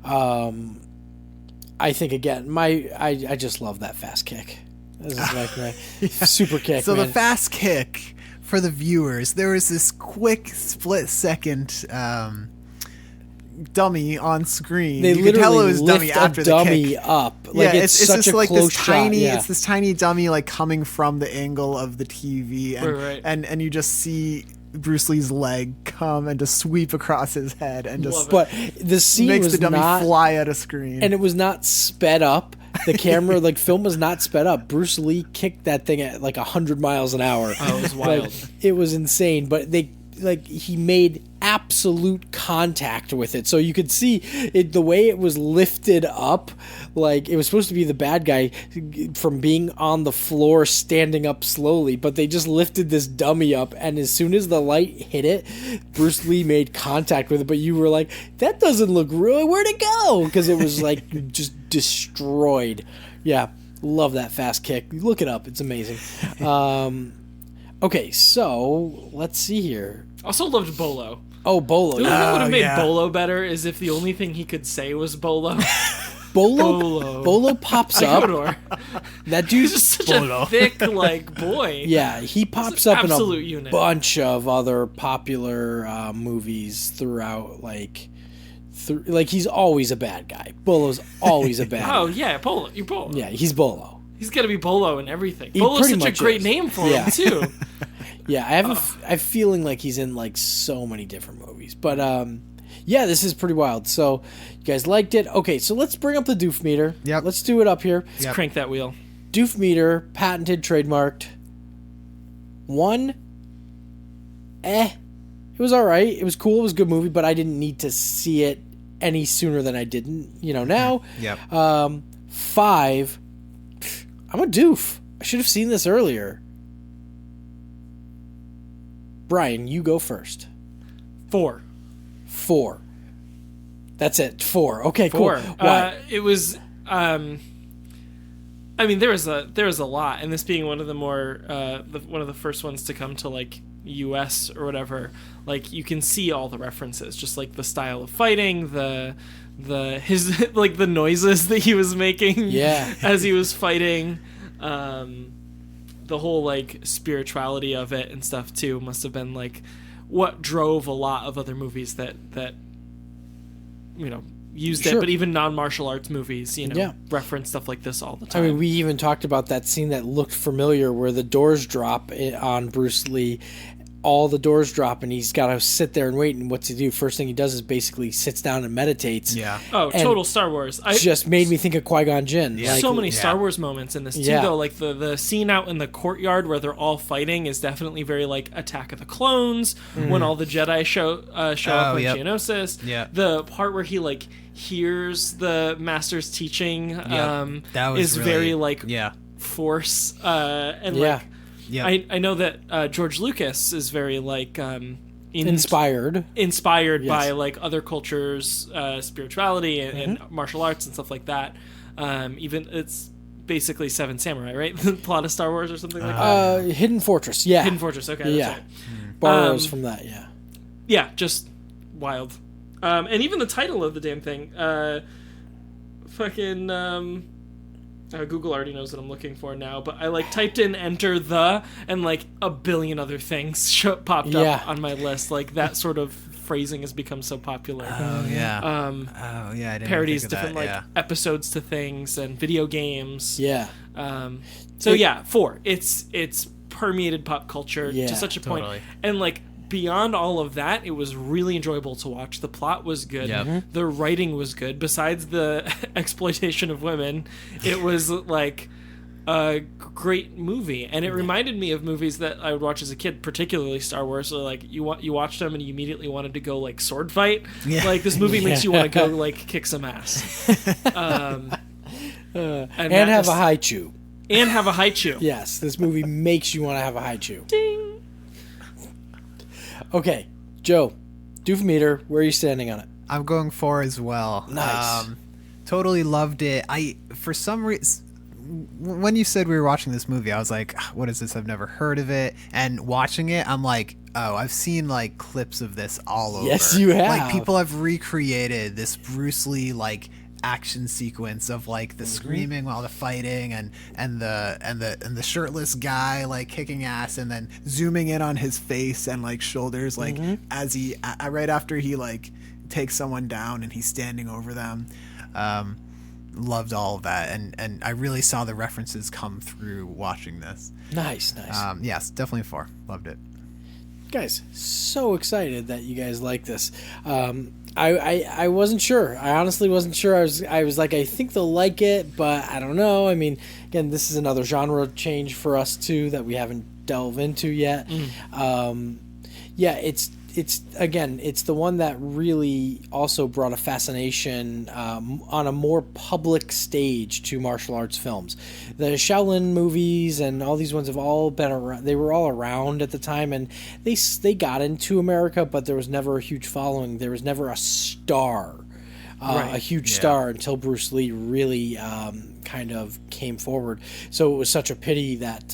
I think again, I just love that fast kick. This is like my super kick.
So
man.
the fast kick for the viewers, there was this quick split second dummy on screen.
They
You could tell it
literally
was dummy
lift
after
a
the
dummy
kick.
up. Like,
Yeah,
it's such
just
a
like
close
this tiny.
shot. Yeah.
It's this tiny dummy like coming from the angle of the TV, and
Right.
and you just see Bruce Lee's leg come and just sweep across his head and just
But the scene
makes
was
the dummy
not,
fly out of screen.
and it was not sped up. The camera, like, film was not sped up. Bruce Lee kicked that thing at like 100 miles an hour.
Oh, it was wild.
Like, it was insane. But he made absolute contact with it, so you could see it, the way it was lifted up. Like, it was supposed to be the bad guy from being on the floor standing up slowly, but they just lifted this dummy up, and as soon as the light hit it, Bruce Lee made contact with it. But you were like, that doesn't look real. Where'd it go? Because it was like just destroyed. Yeah, love that fast kick. Look it up, it's amazing. Okay, so let's see here.
Also loved Bolo.
Oh, Bolo.
The only thing that would have made
yeah.
Bolo better is if the only thing he could say was Bolo.
Bolo. Bolo pops up.
Fyodor.
That
He's
dude's
just such a thick, like, boy.
yeah. He pops
He's an
up in a
absolute unit.
bunch of other popular movies throughout. Like he's always a bad guy. Bolo's always a bad.
Oh,
guy.
yeah, Bolo. You're Bolo.
Yeah, he's Bolo.
He's got to be Bolo in everything.
He
Bolo's
pretty
such a
much
great
is.
name for
Yeah.
him, too.
Yeah, I have a feeling like he's in like so many different movies. But yeah, this is pretty wild. So you guys liked it. Okay, so let's bring up the doof meter.
Yep.
Let's do it up here.
Let's crank that wheel.
Doof meter, patented, trademarked. 1. It was all right. It was cool. It was a good movie, but I didn't need to see it any sooner than I didn't. Now.
Yep.
5. I'm a doof. I should have seen this earlier. Brian, you go first.
4.
4. That's it. 4. Okay,
4.
cool. Why?
It was. I mean, there was a lot, and this being one of the more one of the first ones to come to like U.S. or whatever. Like, you can see all the references, just like the style of fighting, his like the noises that he was making,
Yeah.
as he was fighting. The whole like spirituality of it and stuff too must have been like what drove a lot of other movies that used
Sure.
it, but even non-martial arts movies
Yeah.
reference stuff like this all the
I
time.
mean, we even talked about that scene that looked familiar where the doors drop on Bruce Lee. All the doors drop, and he's got to sit there and wait. And what's he do? First thing he does is basically sits down and meditates.
Yeah.
oh,
and
total Star Wars.
Just made me think of Qui-Gon Jinn.
Yeah.
So many Star Wars moments in this too,
Yeah.
though. Like the scene out in the courtyard where they're all fighting is definitely very like Attack of the Clones when all the Jedi show up on
yep.
Geonosis.
Yeah.
The part where he like hears the Master's teaching
That was
is
really,
very like
yeah.
Force and
Yeah.
like
Yeah.
I know that George Lucas is very like
Inspired.
inspired
Yes.
by like other cultures' spirituality and martial arts and stuff like that. Even it's basically Seven Samurai, right? The plot of Star Wars or something like that.
Hidden Fortress. Yeah.
Hidden Fortress. Okay,
Yeah.
that's right.
Borrows from that. Yeah.
Yeah, just wild. And even the title of the damn thing, Google already knows what I'm looking for now, but I like typed in enter the, and like a billion other things popped
Yeah.
up on my list. Like that sort of phrasing has become so popular.
Oh yeah.
Um,
I didn't
parodies
think of
different
that,
like
yeah.
episodes to things and video games.
Yeah.
So yeah, 4. It's permeated pop culture
Yeah,
to such a point,
totally.
and like beyond all of that, it was really enjoyable to watch. The plot was good.
Yep. Mhm.
The writing was good. Besides the exploitation of women, it was like a great movie, and it reminded me of movies that I would watch as a kid, particularly Star Wars. So like you watched them and you immediately wanted to go like sword fight.
Yeah.
Like this movie makes you want to go like kick some ass,
and
that
have
just-
a high chew.
and have a high chew.
Yes, this movie makes you want to have a high chew.
Ding.
Okay, Joe, Doof meter, where are you standing on it?
I'm going 4 as well.
Nice.
Totally loved it. For some reason, when you said we were watching this movie, I was like, what is this? I've never heard of it. And watching it, I'm like, oh, I've seen like clips of this all over.
Yes, you have.
Like people have recreated this Bruce Lee like action sequence of like the screaming while the fighting and the shirtless guy like kicking ass and then zooming in on his face and like shoulders like as he right after he like takes someone down and he's standing over them. Loved all of that, and I really saw the references come through watching this.
Nice.
Yes, definitely 4. Loved it.
Guys, so excited that you guys like this. I wasn't sure. I honestly wasn't sure. I was like, I think they'll like it, but I don't know. I mean, again, this is another genre change for us too that we haven't delved into yet. Yeah, it's the one that really also brought a fascination on a more public stage to martial arts films. The Shaolin movies and all these ones have all been around. They were all around at the time, and they got into America, but there was never a huge following. There was never a star, a huge star until Bruce Lee really kind of came forward. So it was such a pity that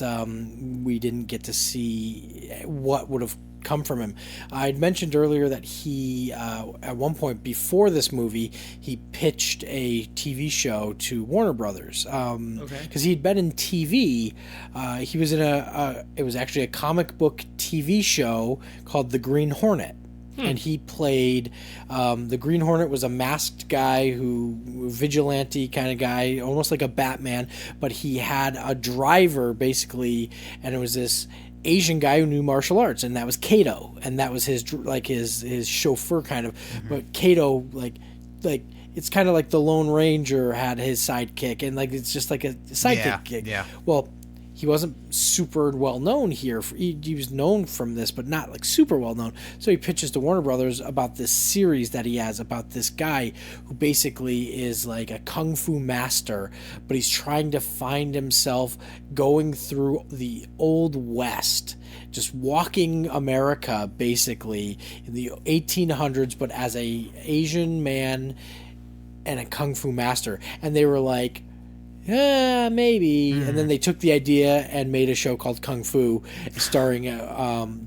we didn't get to see what would have come from him. I'd mentioned earlier that he at one point before this movie he pitched a TV show to Warner Brothers because he'd been in TV. He was in it was actually a comic book TV show called The Green Hornet. And he played the Green Hornet was a masked guy vigilante kind of guy, almost like a Batman, but he had a driver basically, and it was this Asian guy who knew martial arts, and that was Kato, and that was his chauffeur kind of. But Kato like it's kind of like the Lone Ranger had his sidekick, and like it's just like a sidekick gig.
Yeah.
Well, he wasn't super well known here. He was known from this, but not like super well known. So he pitches to Warner Brothers about this series that he has about this guy who basically is like a kung fu master, but he's trying to find himself going through the Old West, just walking America basically in the 1800s, but as a Asian man and a kung fu master. And they were like, yeah, maybe. And then they took the idea and made a show called Kung Fu, starring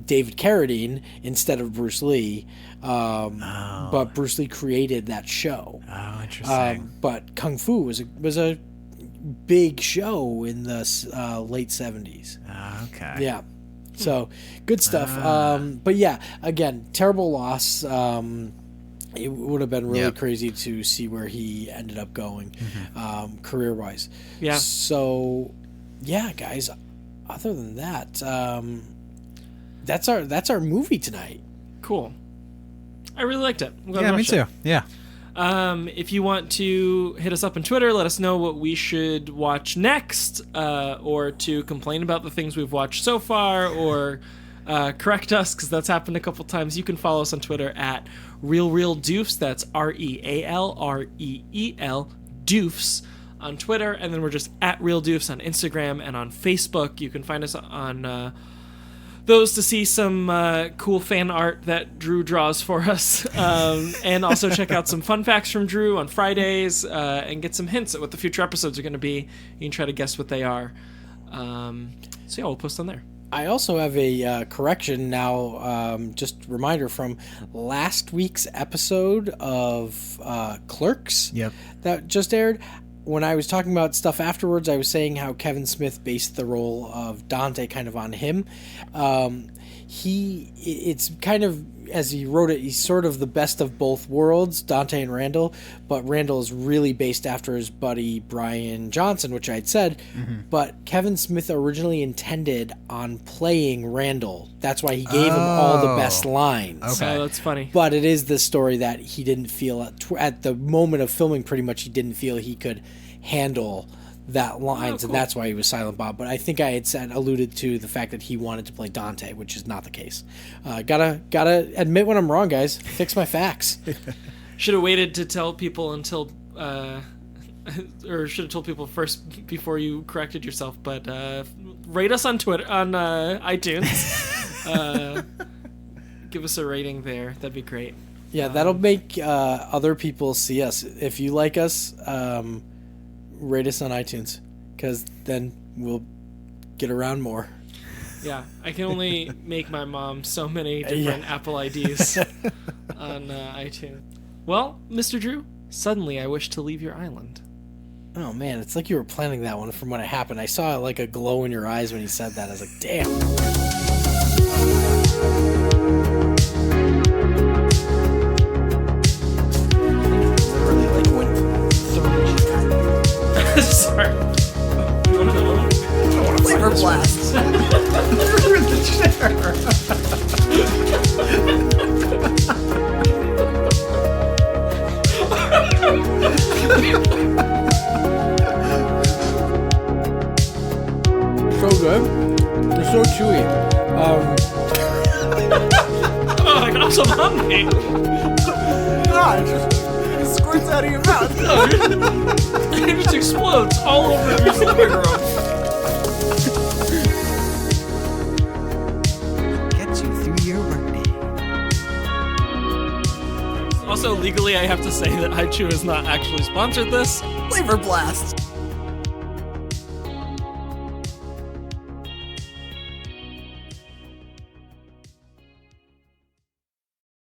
David Carradine instead of Bruce Lee. But Bruce Lee created that show.
Oh, interesting.
But Kung Fu was a big show in the late 70s.
Okay.
Yeah. So good stuff. But yeah, again, terrible loss. It would have been really crazy to see where he ended up going career-wise.
Yeah.
So, yeah, guys, other than that, that's our movie tonight.
Cool. I really liked it. I'm glad
Yeah,
we
me
watched it.
too. Yeah.
If you want to hit us up on Twitter, let us know what we should watch next, or to complain about the things we've watched so far, or correct us, because that's happened a couple times. You can follow us on Twitter at Reel Doofs. That's RealReel Doofs on Twitter, and then we're just at Reel Doofs on Instagram and on Facebook. You can find us on those to see some cool fan art that Drew draws for us, and also check out some fun facts from Drew on Fridays, and get some hints at what the future episodes are going to be. You can try to guess what they are. So yeah, we'll post on there.
I also have a correction now, just a reminder from last week's episode of Clerks that just aired. When I was talking about stuff afterwards, I was saying how Kevin Smith based the role of Dante kind of on him. It's kind of, as he wrote it, he's sort of the best of both worlds, Dante and Randall, but Randall is really based after his buddy Brian Johnson, which I had said, but Kevin Smith originally intended on playing Randall. That's why he gave him all the best lines.
Okay.
Oh, that's funny.
But it is the story that he didn't feel, at the moment of filming, pretty much he didn't feel he could handle that lines,
cool.
and that's why he was Silent Bob. But I think I had alluded to the fact that he wanted to play Dante, which is not the case. Gotta admit when I'm wrong, guys. Fix my facts.
Should have waited to tell people until, or should have told people first before you corrected yourself. But rate us on Twitter, on iTunes. Give us a rating there. That'd be great.
Yeah, that'll make other people see us. If you like us, rate us on iTunes, because then we'll get around more.
Yeah, I can only make my mom so many different Apple IDs on iTunes. Well, Mr. Drew, suddenly I wish to leave your island.
Oh man, it's like you were planning that one from when it happened. I saw like a glow in your eyes when you said that. I was like, damn. Really like when
Sorry. You want to know?
Flavor blast.
You're in the chair.
so good. They're so chewy.
Oh my gosh, I'm hungry.
God, it squirts out of your mouth.
It just explodes all over your living room.
Get you through your workday.
Also, legally, I have to say that iChew has not actually sponsored this.
Flavor blast.